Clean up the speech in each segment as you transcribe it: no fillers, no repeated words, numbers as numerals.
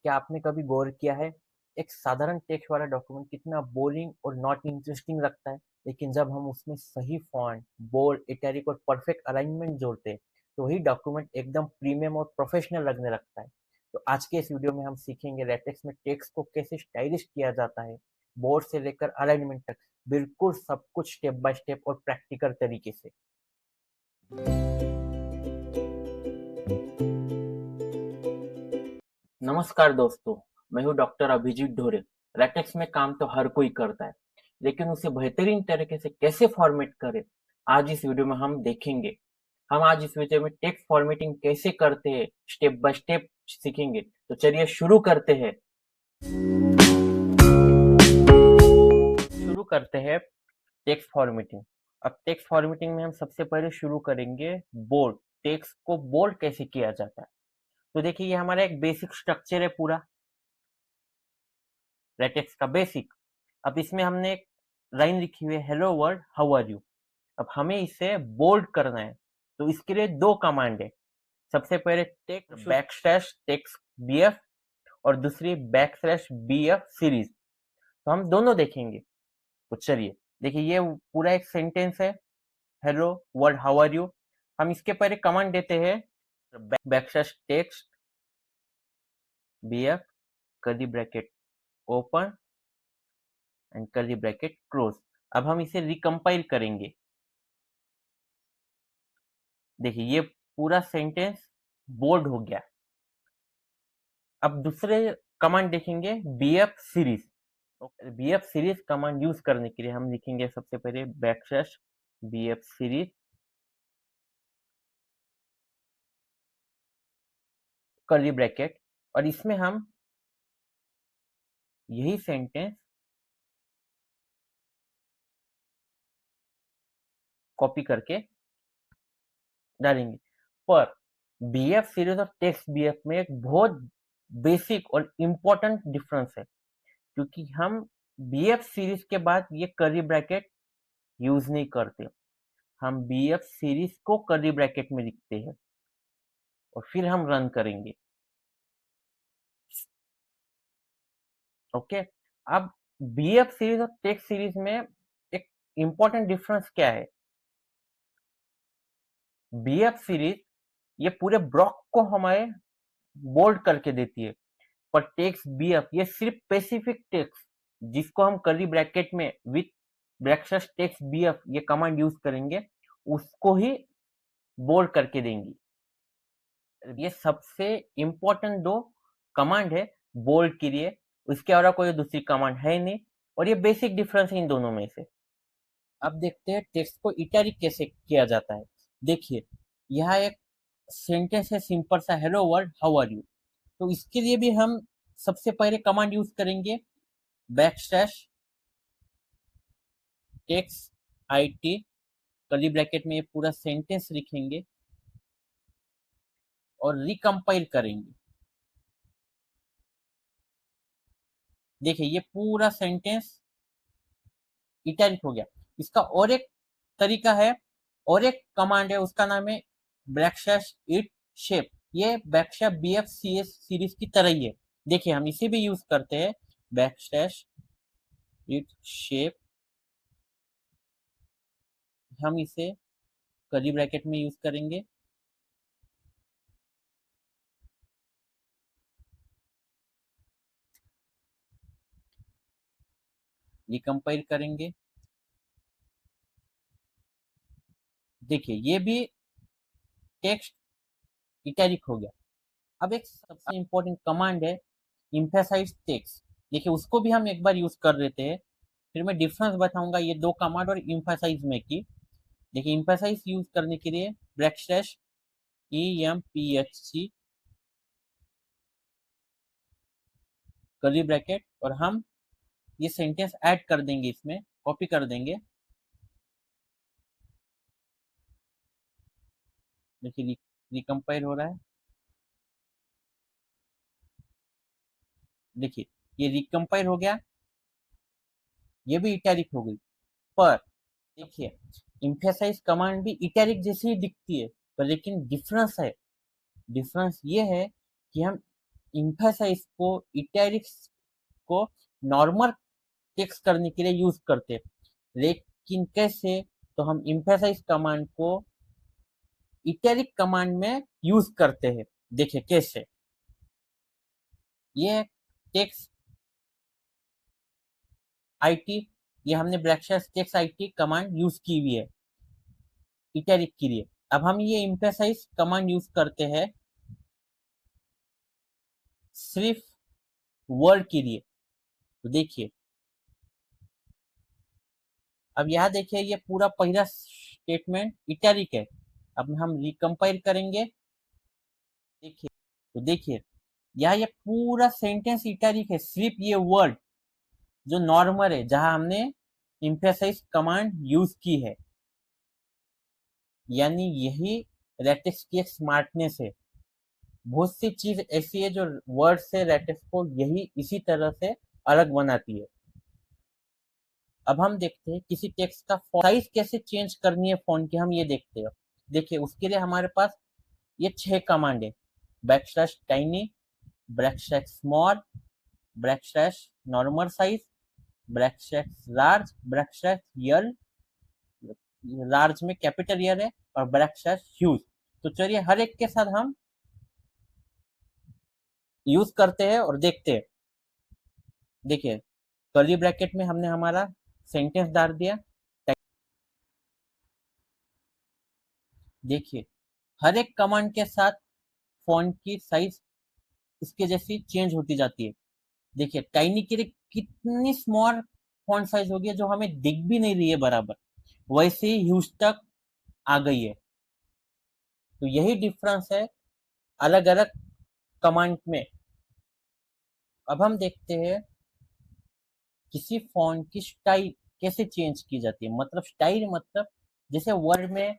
क्या आपने कभी गौर किया है, एक साधारण टेक्स्ट वाला डॉक्यूमेंट कितना बोरिंग और नॉट इंटरेस्टिंग लगता है, लेकिन जब हम उसमें सही फॉन्ट, बोल्ड, इटैलिक और परफेक्ट अलाइनमेंट जोड़ते हैं, तो वही डॉक्यूमेंट एकदम प्रीमियम और प्रोफेशनल लगने लगता है। तो आज के इस वीडियो में हम सीखेंगे लेटेक्स में टेक्स्ट को कैसे स्टाइलिश किया जाता है, बोर्ड से लेकर अलाइनमेंट तक, बिल्कुल सब कुछ स्टेप बाय स्टेप और प्रैक्टिकल तरीके से। नमस्कार दोस्तों, मैं हूं डॉक्टर अभिजीत ढोरे। लेटेक्स में काम तो हर कोई करता है, लेकिन उसे बेहतरीन तरीके से कैसे फॉर्मेट करें, आज इस वीडियो में हम देखेंगे। हम आज इस वीडियो में टेक्स्ट फॉर्मेटिंग कैसे करते हैं, स्टेप बाय स्टेप सीखेंगे। तो चलिए शुरू करते हैं। शुरू करते हैं टेक्स्ट फॉर्मेटिंग। अब टेक्स्ट फॉर्मेटिंग में हम सबसे पहले शुरू करेंगे बोल्ड। टेक्स्ट को बोल्ड कैसे किया जाता है, तो देखिए ये हमारा एक बेसिक स्ट्रक्चर है पूरा, लेटेक्स का बेसिक। अब इसमें हमने एक लाइन लिखी हुई है, hello world how are you. अब हमें इसे बोल्ड करना है, तो इसके लिए दो कमांड है। सबसे पहले text back slash text bf और दूसरी बैक स्लैश bf सीरीज। तो हम दोनों देखेंगे। तो चलिए देखिए, ये पूरा एक सेंटेंस है, hello world how are you. हम इसके पहले कमांड देते हैं back slash text bf curly bracket open and curly bracket close. अब हम इसे रिकम्पाइल करेंगे। देखिए ये पूरा सेंटेंस बोल्ड हो गया। अब दूसरे कमांड देखेंगे bf series. bf series command use करने के लिए हम लिखेंगे सबसे पहले backslash bf series curly bracket, और इसमें हम यही सेंटेंस कॉपी करके डालेंगे। पर bf सीरीज और टेक्स्ट bf में एक बहुत बेसिक और इम्पोर्टेंट डिफरेंस है, क्योंकि हम bf सीरीज के बाद ये कर्ली ब्रैकेट यूज नहीं करते। हम bf सीरीज को कर्ली ब्रैकेट में लिखते हैं और फिर हम रन करेंगे। ओके। अब bf सीरीज और टेक्स्ट सीरीज में एक इंपॉर्टेंट डिफरेंस क्या है। bf सीरीज ये पूरे ब्लॉक को हमारे बोल्ड करके देती है, पर टेक्स्ट bf ये सिर्फ स्पेसिफिक टेक्स्ट जिसको हम कर्ली ब्रैकेट में विथ ब्रैकेट टेक्स्ट bf ये कमांड यूज करेंगे, उसको ही बोल्ड करके देंगी। ये सबसे इम्पोर्टेंट दो कमांड है बोल्ड के लिए, उसके अलावा कोई दूसरी कमांड है नहीं, और ये बेसिक डिफरेंस है इन दोनों में से। अब देखते हैं टेक्स्ट को इटैलिक कैसे किया जाता है। देखिए यहाँ एक सेंटेंस है सिंपल सा, hello world how are you. तो इसके लिए भी हम सबसे पहले कमांड यूज करेंगे backslash text it curly bracket में ये पूरा सेंटेंस लिखेंगे और रिकम्पाइल करेंगे। देखिए ये पूरा सेंटेंस इटैलिक हो गया। इसका और एक तरीका है, और एक कमांड है, उसका नाम है बैकस्लैश इट शेप। ये बैकस्लैश bf cs सीरीज की तरह ही है। देखिए हम इसे भी यूज करते हैं, बैकस्लैश इट शेप। हम इसे कर्ली ब्रैकेट में यूज करेंगे, रिकम्पाइल करेंगे। देखिए ये भी टेक्स्ट इटैलिक हो गया। अब एक सबसे इंपॉर्टेंट कमांड है एम्फेसाइज टेक्स्ट। देखिए उसको भी हम एक बार यूज कर लेते हैं, फिर मैं डिफरेंस बताऊंगा ये दो कमांड और एम्फेसाइज में की। देखिए एम्फेसाइज यूज करने के लिए बैकस्लैश EMPHC कर्ली ब्रैकेट, और हम ये सेंटेंस ऐड कर देंगे, इसमें कॉपी कर देंगे। देखिए रिकम्पाइल हो रहा है। देखिए ये रिकम्पाइल हो गया, ये भी इटैलिक हो गई। पर देखिए एम्फेसाइज कमांड भी इटैलिक जैसी ही दिखती है, पर लेकिन डिफरेंस है। डिफरेंस ये है कि हम इम्फेसाइज को इटैलिक्स को नॉर्मल टेक्स्ट करने के लिए यूज करते हैं। लेकिन कैसे, तो हम इम्फेसाइज कमांड को इटैलिक कमांड में यूज करते हैं। देखिए कैसे, ये टेक्स्ट आईटी, ये हमने bracket text IT command use की हुई है इटैलिक के लिए। अब हम ये इम्फेसाइज कमांड यूज करते हैं सिर्फ वर्ड के लिए। तो देखिए, अब यहाँ देखिए ये पूरा पहला स्टेटमेंट इटैलिक है। अब हम रिकम्पाइल करेंगे, देखिए, तो देखिए यहाँ ये पूरा सेंटेंस इटैलिक है, सिर्फ ये वर्ड जो नॉर्मल है जहां हमने इम्फेसाइज कमांड यूज की है। यानी यही रेटेक्स की एक स्मार्टनेस है। बहुत सी चीज ऐसी है जो वर्ड से रेटेक्स को यही इसी तरह से अलग बनाती है। अब हम देखते हैं किसी टेक्स्ट का साइज कैसे चेंज करनी है फॉन्ट की, हम ये देखते हैं। देखिए उसके लिए हमारे पास ये 6 कमांड है, backslash tiny, backslash small, backslash normal size, backslash large, backslash L, large में कैपिटल यल है, और बैकस्लैश ह्यूज। तो चलिए हर एक के साथ हम यूज करते हैं और देखते हैं। देखिए कर्ली ब्रैकेट में हमने हमारा सेंटेंस डाल दिया। देखिए हर एक कमांड के साथ फॉन्ट की साइज उसके जैसी चेंज होती जाती है। देखिए टाइनी के लिए कितनी स्मॉल फॉन्ट साइज हो गई है जो हमें दिख भी नहीं रही है बराबर, वैसे ही ह्यूज तक आ गई है। तो यही डिफरेंस है अलग अलग कमांड में। अब हम देखते हैं किसी फॉन्ट की स्टाइल कैसे चेंज की जाती है। मतलब स्टाइल मतलब जैसे वर्ड में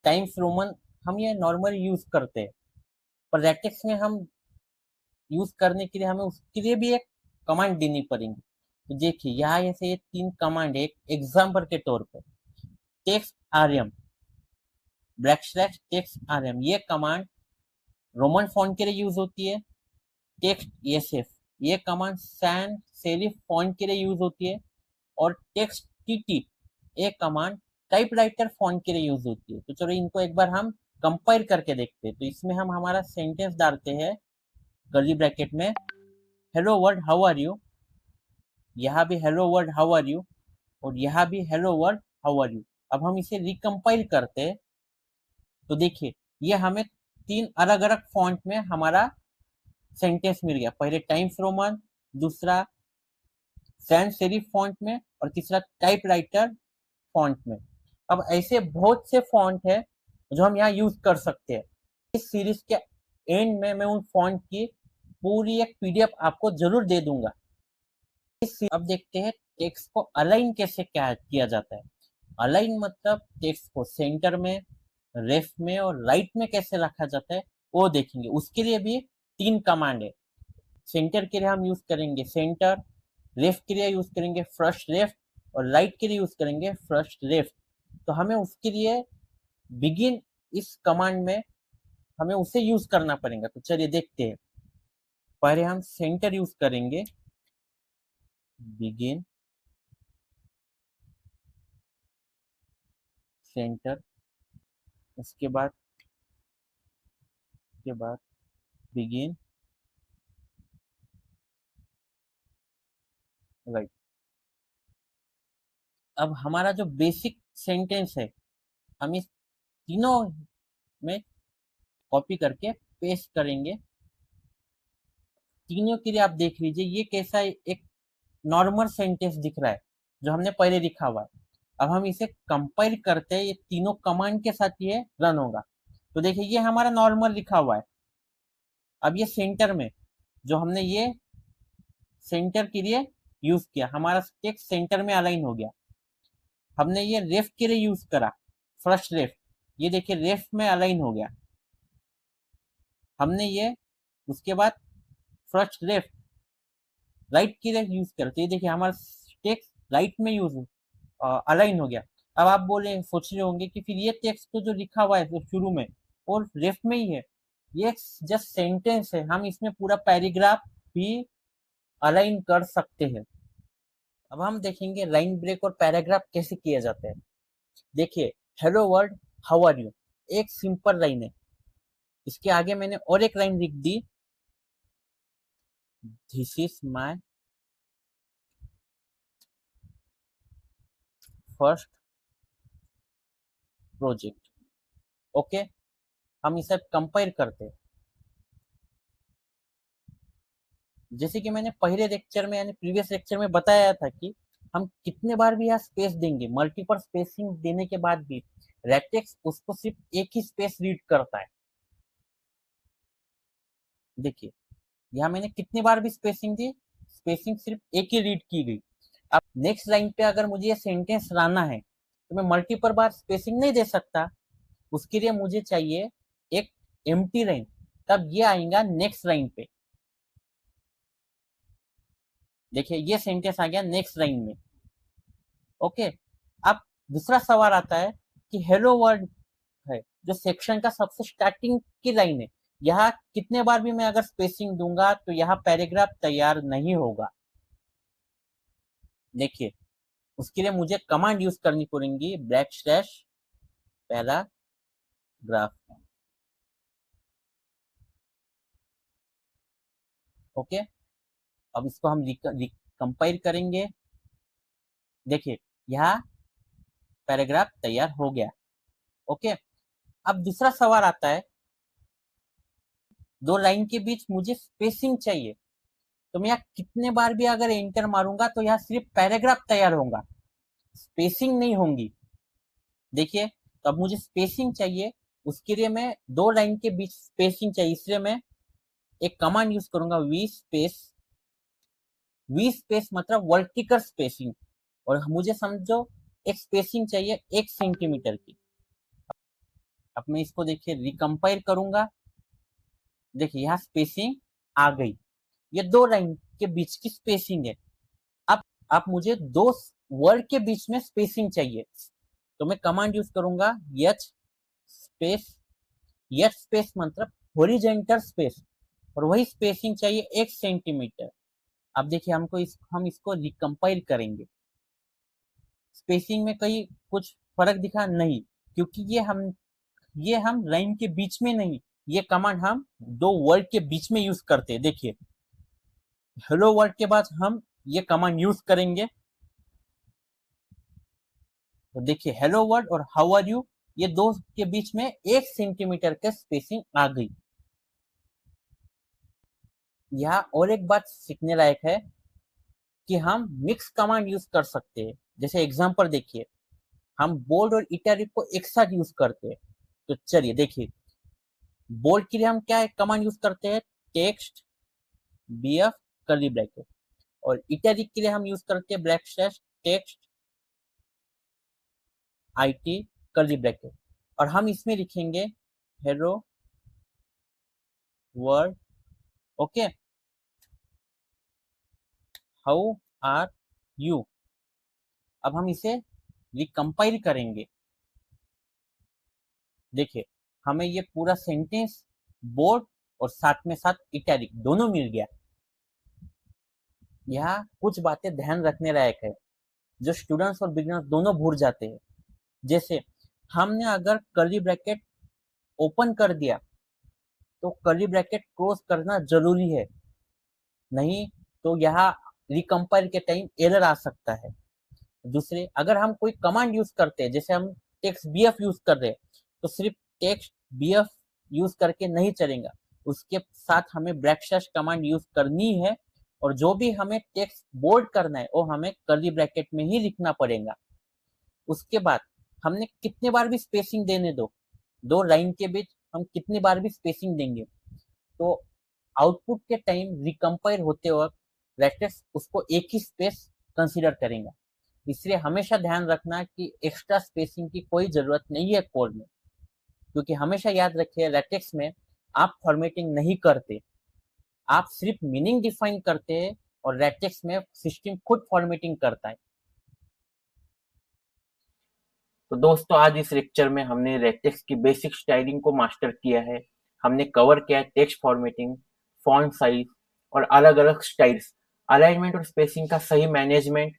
टाइम्स रोमन हम ये नॉर्मल यूज करते हैं, पर रेटेक्स में हम यूज करने के लिए हमें उसके लिए भी एक कमांड देनी पड़ेगी। तो देखिए यहाँ ऐसे ये 3 कमांड है एक एग्जाम्पल के तौर पे। Text RM, backslash text RM, ये कमांड रोमन फॉन्ट के लिए यूज होती है। टेक्स्ट एसएफ, ये कमांड सैन सेरिफ फॉन्ट के लिए यूज होती है। और टेक्स्ट टीटी, ये कमांड टाइपराइटर फॉन्ट के लिए यूज होती है। तो चलो इनको एक बार हम कंपेयर करके देखते हैं। तो इसमें हम हमारा सेंटेंस डालते हैं कर्ली ब्रैकेट में, hello world how are you. यहाँ भी hello world how are you, और यहाँ भी hello world how are you. अब हम इसे रिकम्पाइल करते हैं तो देखिए ये हमें 3 अलग अलग फॉन्ट में हमारा सेंटेंस मिल गया। पहले टाइम्स रोमन, दूसरा सैंस सेरिफ फॉन्ट में, और तीसरा टाइपराइटर फॉन्ट में। अब ऐसे बहुत से फॉन्ट है जो हम यहाँ यूज कर सकते हैं। इस सीरीज के एंड में मैं उन फॉन्ट की पूरी एक पीडीएफ आपको जरूर दे दूंगा। अब देखते हैं टेक्स्ट को अलाइन कैसे क्या किया जाता है। अलाइन मतलब टेक्स्ट को सेंटर में, लेफ्ट में और राइट में कैसे रखा जाता है वो देखेंगे। उसके लिए भी 3 कमांड है। सेंटर के लिए हम यूज करेंगे सेंटर, लेफ्ट के लिए यूज करेंगे फर्स्ट लेफ्ट, और राइट के लिए यूज करेंगे फर्स्ट लेफ्ट। तो हमें उसके लिए बिगिन इस कमांड में हमें उसे यूज करना पड़ेगा। तो चलिए देखते हैं। पहले हम सेंटर यूज करेंगे, बिगिन सेंटर, उसके बाद बिगिन राइट। अब हमारा जो बेसिक सेंटेंस है हम इस तीनों में कॉपी करके पेस्ट करेंगे। तीनों के लिए आप देख लीजिए ये कैसा एक नॉर्मल सेंटेंस दिख रहा है जो हमने पहले लिखा हुआ है। अब हम इसे कंपाइल करते हैं, ये तीनों कमांड के साथ ये रन होगा। तो देखिए ये हमारा नॉर्मल लिखा हुआ है। अब ये सेंटर में जो हमने ये सेंटर के लिए यूज किया, हमारा टेक्स्ट सेंटर में अलाइन हो गया। हमने ये लेफ्ट के लिए यूज करा, फर्स्ट लेफ्ट, ये देखिए लेफ्ट में अलाइन हो गया। हमने ये उसके बाद फर्स्ट लेफ्ट, राइट के लिए यूज करा, तो ये देखिए हमारा टेक्स्ट राइट में यूज अलाइन हो गया। अब आप बोले सोच रहे होंगे कि फिर ये टेक्स्ट तो जो लिखा हुआ है तो शुरू में और लेफ्ट में ही है, ये जस्ट सेंटेंस है, हम इसमें पूरा पैराग्राफ भी अलाइन कर सकते हैं। अब हम देखेंगे लाइन ब्रेक और पैराग्राफ कैसे किया जाता है। देखिए, hello world, how are you, एक सिंपल लाइन है। इसके आगे मैंने और एक लाइन लिख दी, this is my first project. Okay, हम इसे कंपेयर करते हैं। जैसे कि मैंने पहले लेक्चर में यानी प्रीवियस लेक्चर में बताया था कि हम कितने बार भी यहाँ स्पेस देंगे, मल्टीपल स्पेसिंग देने के बाद भी रेटेक्स उसको सिर्फ एक ही स्पेस रीड करता है। देखिए, यहाँ मैंने कितने बार भी स्पेसिंग दी, स्पेसिंग सिर्फ एक ही रीड की गई। अब नेक्स्ट लाइन पे अगर मुझे ये सेंटेंस लाना है तो मैं मल्टीपल बार स्पेसिंग नहीं दे सकता, उसके लिए मुझे चाहिए एक एम्प्टी लाइन, तब ये आएगा नेक्स्ट लाइन पे। देखिए, ये सेंटेंस आ गया नेक्स्ट लाइन में। ओके, अब दूसरा सवाल आता है कि हेलो वर्ल्ड है जो सेक्शन का सबसे स्टार्टिंग की लाइन है, यहाँ कितने बार भी मैं अगर स्पेसिंग दूंगा तो यहाँ पैराग्राफ तैयार नहीं होगा। देखिए, उसके लिए मुझे कमांड यूज करनी पड़ेगी, बैकस्लैश पैराग्राफ। ओके, अब इसको हम कंपाइल करेंगे। देखिए, यहाँ पैराग्राफ तैयार हो गया। ओके, अब दूसरा सवाल आता है, दो लाइन के बीच मुझे स्पेसिंग चाहिए, तो मैं यहाँ कितने बार भी अगर एंटर मारूंगा तो यहाँ सिर्फ पैराग्राफ तैयार होगा, स्पेसिंग नहीं होंगी। देखिए, तो अब मुझे स्पेसिंग चाहिए, उसके लिए मैं दो लाइन के बीच स्पेसिंग चाहिए, इसलिए मैं एक कमांड यूज करूंगा, वी स्पेस मतलब वर्टिकल स्पेसिंग, और मुझे समझो एक स्पेसिंग चाहिए 1 सेंटीमीटर की। अब मैं इसको देखिए रिकम्पाइल करूंगा। देखिए, यहाँ स्पेसिंग आ गई, ये दो लाइन के बीच की स्पेसिंग है। अब मुझे दो वर्ड के बीच में स्पेसिंग चाहिए, तो मैं कमांड यूज करूंगा एच स्पेस, एच स्पेस मतलब हॉरिजॉन्टल स्पेस, और वही स्पेसिंग चाहिए 1 सेंटीमीटर। अब देखिए, हम इसको रिकम्पाइल करेंगे। स्पेसिंग में कहीं कुछ फर्क दिखा नहीं, क्योंकि ये हम लाइन के बीच में नहीं, ये कमांड हम दो वर्ड के बीच में यूज करते हैं। देखिए, हेलो वर्ड के बाद हम ये कमांड यूज करेंगे, तो देखिए हेलो वर्ड और हाउ आर यू, ये दो के बीच में 1 सेंटीमीटर का स्पेसिंग आ गई। यहाँ और एक बात सीखने लायक है कि हम मिक्स कमांड यूज कर सकते हैं। जैसे एग्जांपल देखिए, हम बोल्ड और इटैलिक को एक साथ यूज करते हैं। तो चलिए देखिए, बोल्ड के लिए हम क्या कमांड यूज करते हैं, टेक्स्ट बीएफ कर्ली ब्रैकेट, और इटैलिक के लिए हम यूज करते हैं black slash text IT curly bracket, और हम इसमें लिखेंगे hello world, okay, how are you. अब हम इसे रिकम्पाइल करेंगे। देखिए, हमें ये पूरा सेंटेंस बोर्ड और साथ में साथ इटैलिक दोनों मिल गया। यहाँ कुछ बातें ध्यान रखने लायक है जो स्टूडेंट्स और बिगिनर्स दोनों भूल जाते हैं। जैसे हमने अगर कर्ली ब्रैकेट ओपन कर दिया तो कर्ली ब्रैकेट क्लोज करना जरूरी है, नहीं तो यहाँ रिकम्पाइल के टाइम एरर आ सकता है। दूसरे, अगर हम कोई कमांड यूज करते हैं, जैसे हम टेक्स्ट बीएफ यूज कर रहे हैं, तो सिर्फ टेक्स्ट बीएफ यूज करके नहीं चलेगा, उसके साथ हमें ब्रैकेट कमांड यूज करनी है, और जो भी हमें टेक्स्ट बोल्ड करना है वो हमें कर्ली ब्रैकेट में ही लिखना पड़ेगा। उसके बाद हमने कितने बार भी स्पेसिंग देने दो, दो लाइन के बीच हम कितनी बार भी स्पेसिंग देंगे, तो आउटपुट के टाइम रिकम्पाइल होते वक्त ब्रैकेट उसको एक ही स्पेस कंसीडर करेंगे। इसलिए हमेशा ध्यान रखना कि एक्स्ट्रा स्पेसिंग की कोई जरूरत नहीं है कोड में, क्योंकि हमेशा याद रखिए लैटेक्स में आप फॉर्मेटिंग नहीं करते, आप सिर्फ मीनिंग डिफाइन करते हैं, और लैटेक्स में सिस्टम खुद फॉर्मेटिंग करता है। तो दोस्तों, आज इस लेक्चर में हमने लैटेक्स की बेसिक स्टाइलिंग को मास्टर किया है। हमने कवर किया है टेक्स्ट फॉर्मेटिंग, फॉन्ट साइज और अलग-अलग स्टाइल्स, अलाइनमेंट और स्पेसिंग का सही मैनेजमेंट।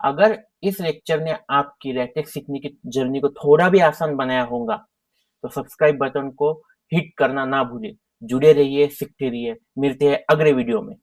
अगर इस लेक्चर ने आपकी लैटेक्स सीखने की जर्नी को थोड़ा भी आसान बनाया होगा, तो सब्सक्राइब बटन को हिट करना ना भूलें। जुड़े रहिए, सीखते रहिए। मिलते हैं अगले वीडियो में।